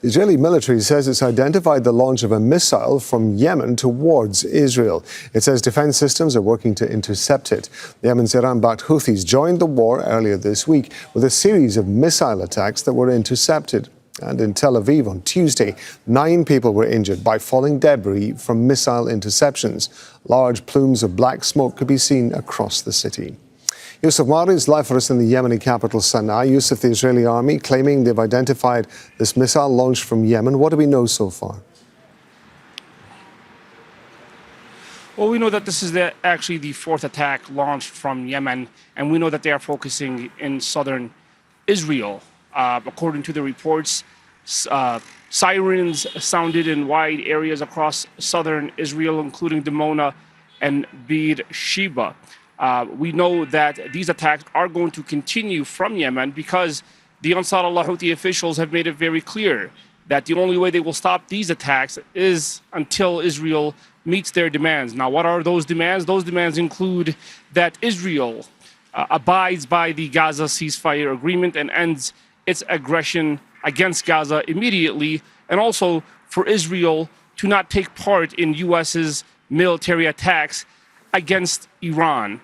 The Israeli military says it's identified the launch of a missile from Yemen towards Israel. It says defense systems are working to intercept it. Yemen's Iran-backed Houthis joined the war earlier this week with a series of missile attacks that were intercepted. And in Tel Aviv on Tuesday, 9 people were injured by falling debris from missile interceptions. Large plumes of black smoke could be seen across the city. Yousef Mawry is live for us in the Yemeni capital, Sanaa. Yousef, the Israeli army claiming they've identified this missile launched from Yemen. What do we know so far? Well, we know that this is actually the 4th attack launched from Yemen, and we know that they are focusing in southern Israel. According to the reports, sirens sounded in wide areas across southern Israel, including Dimona and Bir Sheba. We know that these attacks are going to continue from Yemen because the Ansar Allah Houthi officials have made it very clear that the only way they will stop these attacks is until Israel meets their demands. Now, what are those demands? Those demands include that Israel abides by the Gaza ceasefire agreement and ends its aggression against Gaza immediately, and also for Israel to not take part in U.S.'s military attacks against Iran.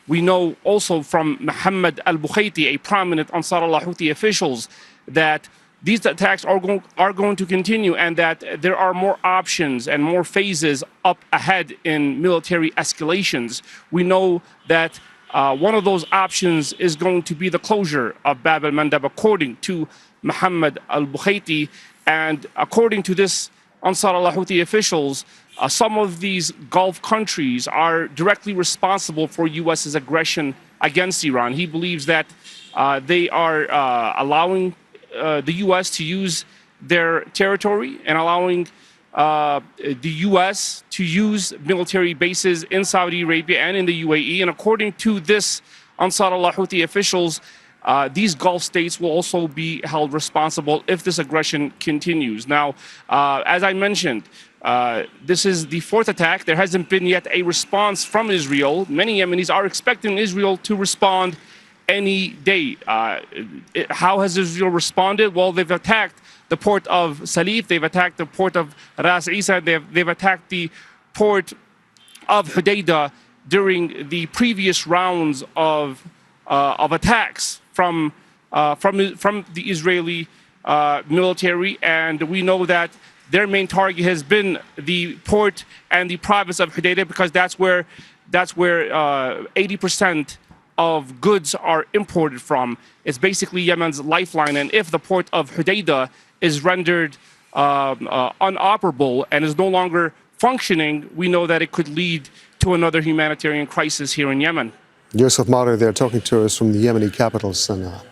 We know also from Mohammed al-Bukhaiti, a prominent Ansar Allah Houthi officials, that these attacks are going to continue and that there are more options and more phases up ahead in military escalations. We know that one of those options is going to be the closure of Bab al-Mandab, according to Mohammed al-Bukhaiti. And according to this Ansar Allah Houthi officials, some of these Gulf countries are directly responsible for U.S.'s aggression against Iran. He believes that they are allowing the U.S. to use their territory and allowing the U.S. to use military bases in Saudi Arabia and in the UAE. And according to this Ansar Allah Houthi officials, these Gulf states will also be held responsible if this aggression continues. Now, as I mentioned, this is the 4th attack. There hasn't been yet a response from Israel. Many Yemenis are expecting Israel to respond any day. How has Israel responded? Well, they've attacked the port of Salif, they've attacked the port of Ras Isa, they've attacked the port of Hudaydah during the previous rounds of attacks from the Israeli military, and we know that their main target has been the port and the province of Hudaydah because that's where 80% of goods are imported from. It's basically Yemen's lifeline, and if the port of Hudaydah is rendered unoperable and is no longer functioning, we know that it could lead to another humanitarian crisis here in Yemen. Yousef Mawry there talking to us from the Yemeni capital, Sanaa.